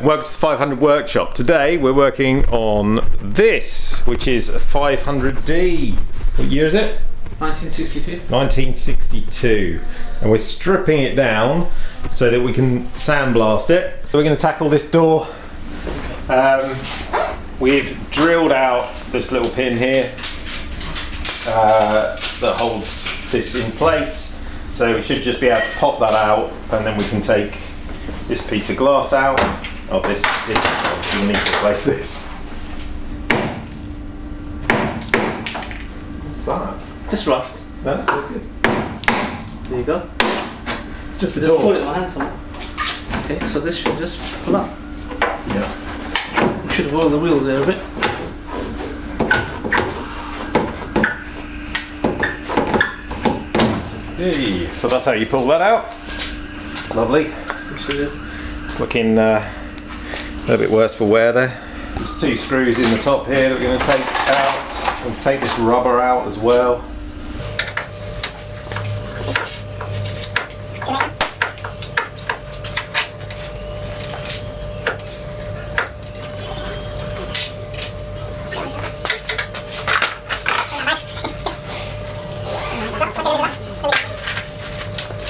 welcome to the 500 workshop. Today we're working on this, which is a 500D. What year is it? 1962. 1962. And we're stripping it down so that we can sandblast it. So we're going to tackle this door. We've drilled out this little pin here that holds this in place. So we should just be able to pop that out, and then we can take this piece of glass out. Oh, this we need to replace this. What's that? Just rust. No, that's good. There you go. Just the Just door. put it in my hand somewhere. Okay, so this should just pull up. Yeah. You should have oiled the wheels there a bit. Hey, so that's how you pull that out. Lovely. It's looking a little bit worse for wear there. There's two screws in the top here that we're going to take out. We'll take this rubber out as well.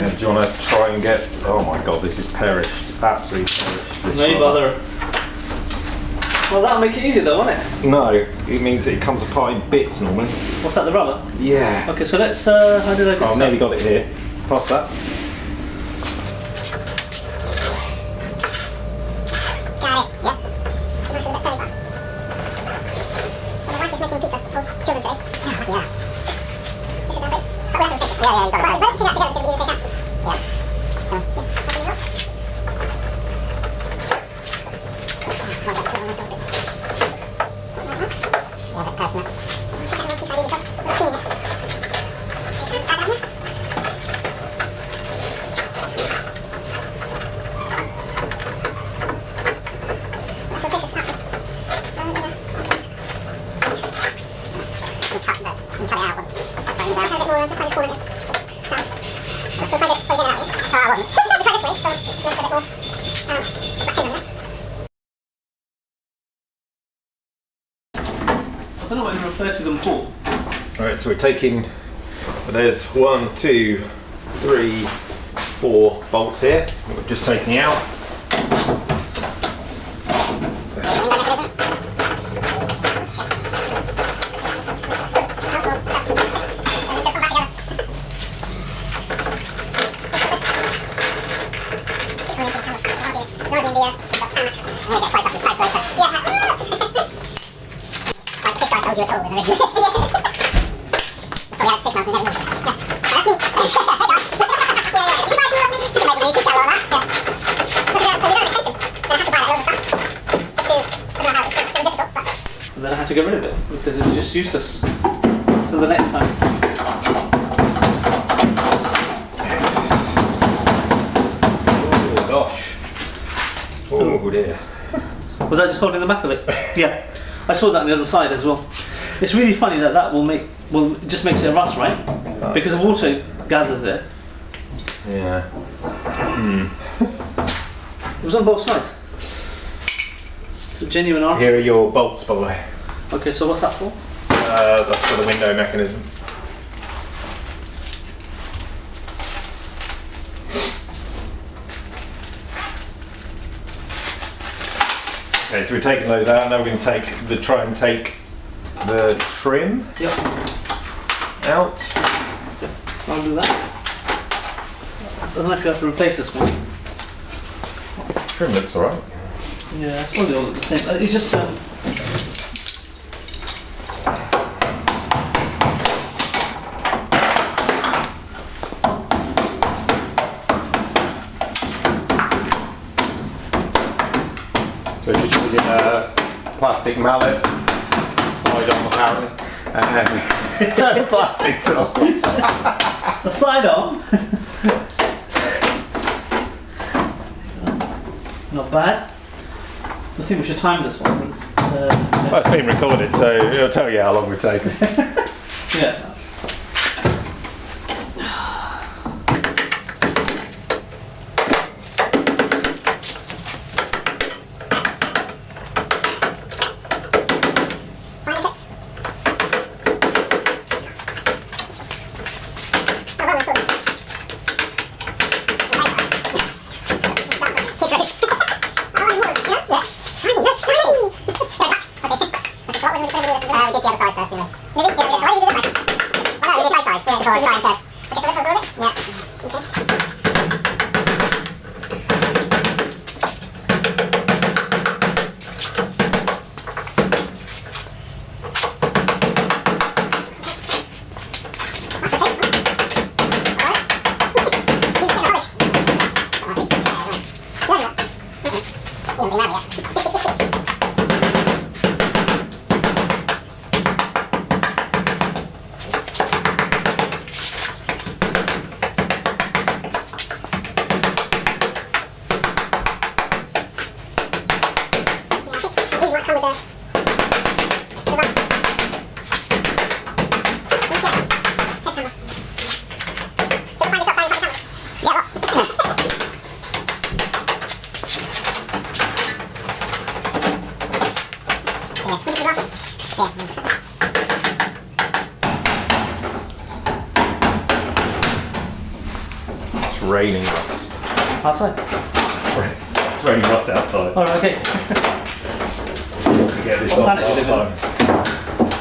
And do you want to try and get... Oh my god, this is perished. Absolutely perished. This No rubber. bother. Well, that'll make it easier though, won't it? No, it means it comes apart in bits, Norman. What's that, the rubber? Yeah. Okay, so let's, how did I get I've this nearly up? got it here. Pass that. Got it, yep. Nice and very well. So my wife is making pizza for children today. Yeah. This is about it. But we have to fix it. Yeah, you got it. Right, so let's figure out together if it's going to be easy to take out. Yeah. Anything else? Oh, that's passionate. I don't know what you refer to them for. Alright, so we're taking... There's 1, 2, 3, 4 bolts here. We're just taking out. And then I had to get rid of it because it was just useless. Till the next time. Oh gosh. Oh dear. Was that just holding the back of it? Yeah. I saw that on the other side as well. It's really funny that that it just makes it rust, right? Because the water gathers there. Yeah. It was on both sides. It's a genuine art. Here are your bolts, by the way. Okay, so what's that for? That's for the window mechanism. Okay, so we're taking those out. Now we're going to try and take the trim Yep. out. I'll do that. I don't know if you have to replace this one. Trim looks alright. Yeah, it's probably all the same. It's just So just using a plastic mallet, side on apparently, and then plastic top. the side arm. Not bad. I think we should time this one. Well, it's been recorded, so it'll tell you how long we've taken. Yeah. Shiny! Okay. That's what we're going to do. We did the other side first, anyway. Maybe? Yeah, why did we do this side? Well, no, we did both sides. Yeah, before. You right instead. Okay, so let's absorb it? Yeah. Okay. It's raining rust. Outside. It's raining rust outside. Alright, okay. Get this off last time.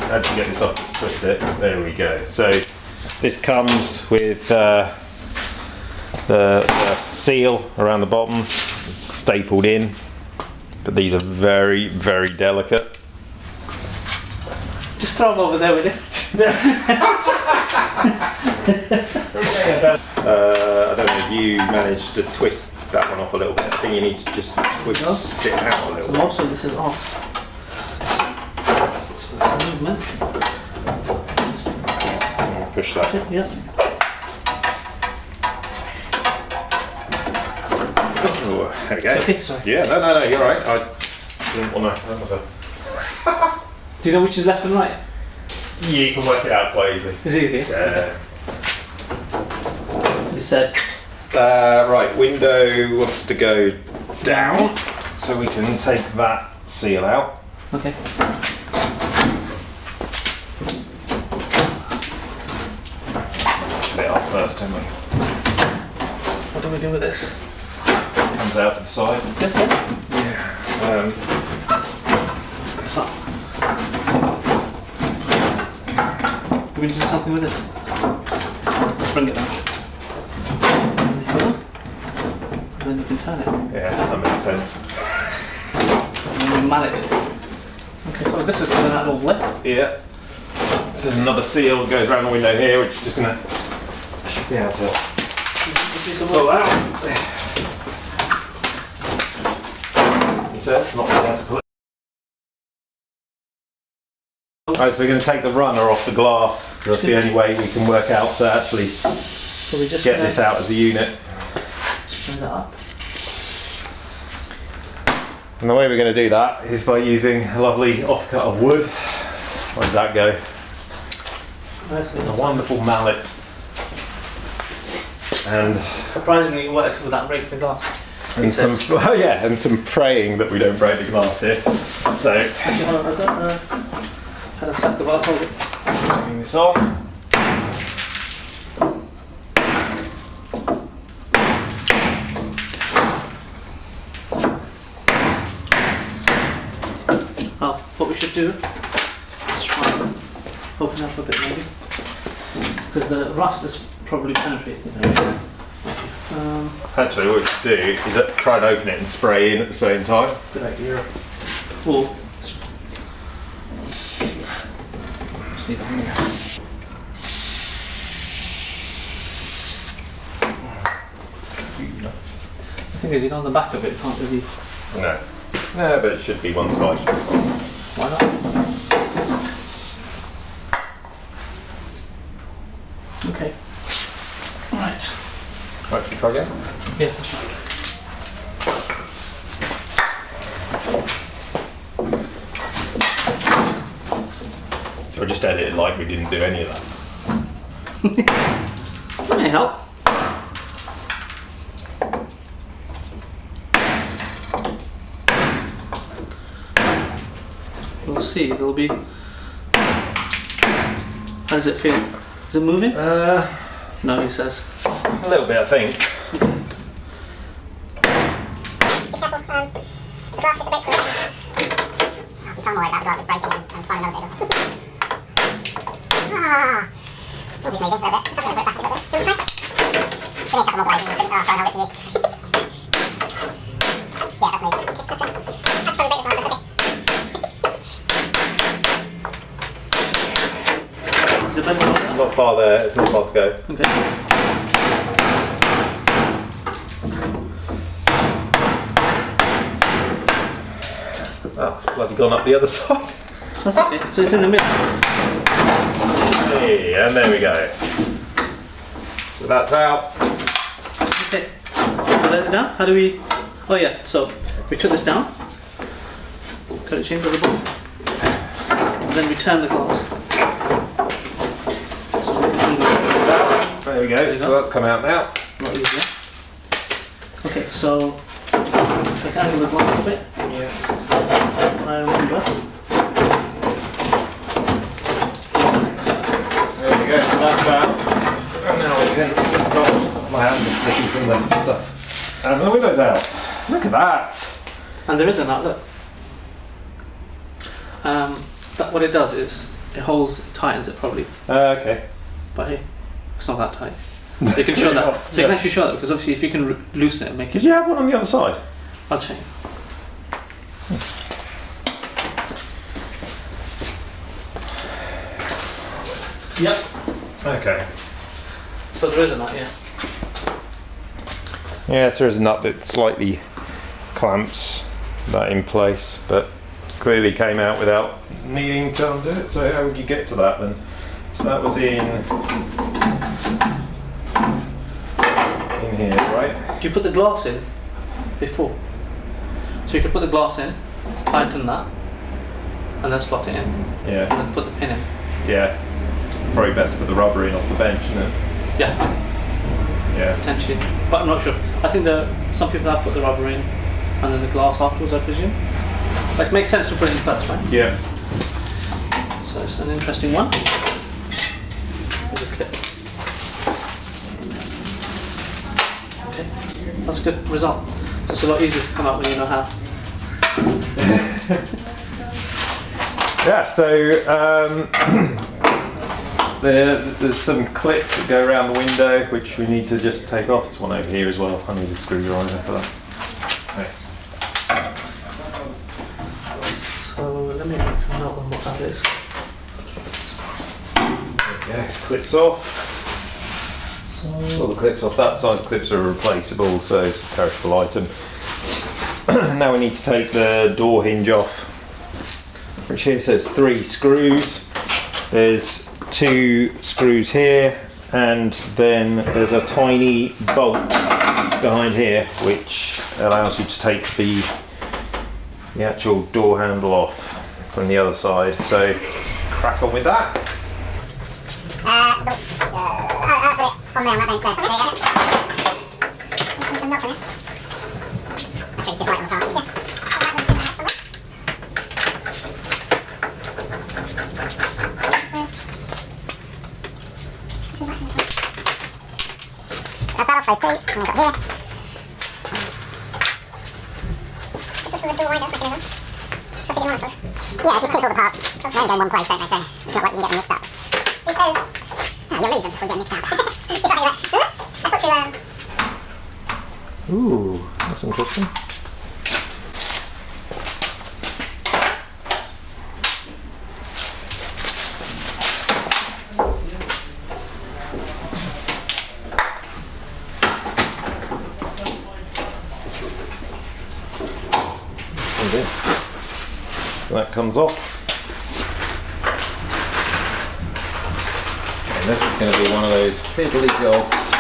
Had to get this off, twist it. There we go. So this comes with the seal around the bottom. It's stapled in, but these are very, very delicate. Just throw them over there with it. I don't know if you managed to twist that one off a little bit. I think you need to just twist it out a little So bit. most of this is off. So it's a movement. Push that. Yeah. Oh, there we go. Okay, sorry. Yeah, no, you're right. I didn't want to hurt myself. Do you know which is left and right? Yeah, you can work it out quite easily. It's easy. Yeah. You said. Right, window wants to go down, so we can take that seal out. Okay. Put it up first, don't we? What do we do with this? Comes out to the side. This one? Yeah. Let's go stop. Do we do something with this? Let's bring it down. And then you can turn it. Yeah, that makes sense. And then we mallet it. Okay, so this is coming out lovely. Yeah. This is another seal that goes around the window here, which is just gonna should be able to Do some pull work. out. You said it's not really able to pull it. Alright, so we're going to take the runner off the glass. That's the only way we can work out to actually So we just get this out as a unit. bring that up. And the way we're going to do that is by using a lovely offcut of wood. Where did that go? A wonderful mallet. And Surprisingly, it works without breaking the glass. some, oh yeah, and some praying that we don't break the glass here. So, Actually, hold on, I've got had a sack of alcohol. bring this on. Oh, what we should do, let's try and open up a bit maybe. Because the rust is probably penetrated. Actually, what we should do is try and open it and spray in at the same time. Good idea. Or just need a hanger. Nuts. The thing is, you know, on the back of it, you can't really. No. No, but it should be one side. Why not? Okay. Right. Right, should we try again? Yeah, that's right. So we just edit it like we didn't do any of that. That may help. We'll see. There'll be. How does it feel? Is it moving? No, he says. A little bit, I think. Be careful, the glass is a bit close. so I'm worried about the glass just breaking and finding another bit. Ah! I think it's moving a little bit. Just going to put it back a little bit. Do you want to try? Give me a couple more blades and oh, sorry, I'll whip you. Yeah, that's moving. That's probably a bit of glass, okay. Is it better? Not far there, it's not far to go. Okay. Oh, it's bloody gone up the other side. That's okay. So it's in the middle. Hey, and there we go. So that's out. Okay. Let it down. How do we? Oh yeah. So we took this down. Cut it change of the ball. And then we turn the glass. So It's out. There we go. So that's come out now. not easier. Okay. So take angle the glass a bit. Yeah. I remember. There we go. So that's out. And now we can. Gosh, my hands are sticky from the stuff. And the window's out. Look at that. And there is an outlet. What it does is it holds, tightens it probably. Okay. But hey, it's not that tight. You can show that. So you can actually show that because obviously if you can loosen it and make it. Did you have one on the other side? I'll check. Yep. Okay. So there is a nut, yeah. Yes, there is a nut that slightly clamps that in place, but clearly came out without needing to undo it. So how would you get to that then? So that was in here, right? Do you put the glass in before? So you could put the glass in, tighten that, and then slot it in, and Yeah, then put the pin in. yeah. Probably best to put the rubber in off the bench, isn't it? Yeah, Yeah. potentially. But I'm not sure. I think some people have put the rubber in and then the glass afterwards, I presume. But it makes sense to put it in first, right? Yeah. So it's an interesting one. There's a clip. Okay, that's good result. So it's a lot easier to come out when you know how. Yeah, so there's some clips that go around the window which we need to just take off. There's one over here as well. I need a screwdriver for that. Thanks. So let me make a note on what that is. Yeah, clips off. So All the clips off that side, the clips are replaceable, so it's a perishable item. Now we need to take the door hinge off, which here says 3 screws. There's 2 screws here, and then there's a tiny bolt behind here which allows you to take the actual door handle off from the other side. So crack on with that. I'll put it on there on that bench there. So there you go. There's some knots on it. Actually, it's just right on the top. Yeah. That's that off those 2. And we've got here. It's just for the door winder mechanism. So if you want to. Yeah, if you keep all the parts, they only go in one place, don't they? So it's not like you can get them mixed up. He says, oh, you'll lose them before you get mixed up. You can't do that. I thought you, Ooh, that's interesting. So that comes off. And this is going to be one of those fiddly jobs.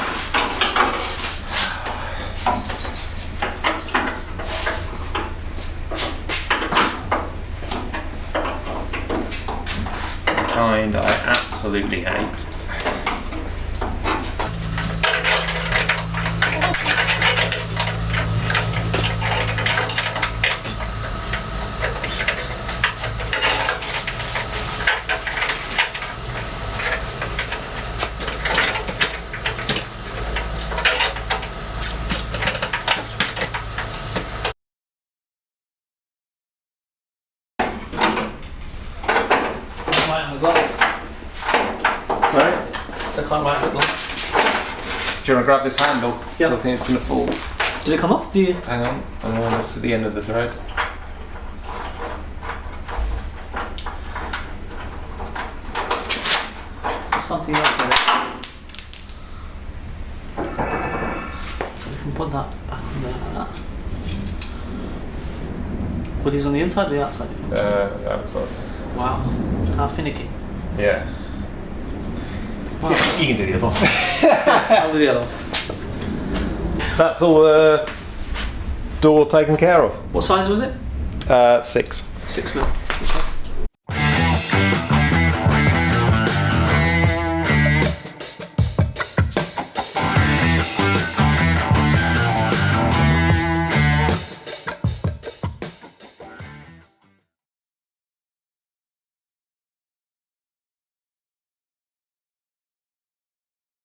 Kind I absolutely hate. the glass. Sorry? So I can't write the glass. Do you want to grab this handle? Yeah. I think it's going to fall. Did it come off? Do you? Hang on, I'm almost at the end of the thread. There's something else there. So we can put that back on there like that. Were these on the inside or the outside? Outside. Wow. How finicky. Yeah. Wow. You can do the other one. I'll do the other one. That's all the door taken care of. What size was it? 6. 6 mil.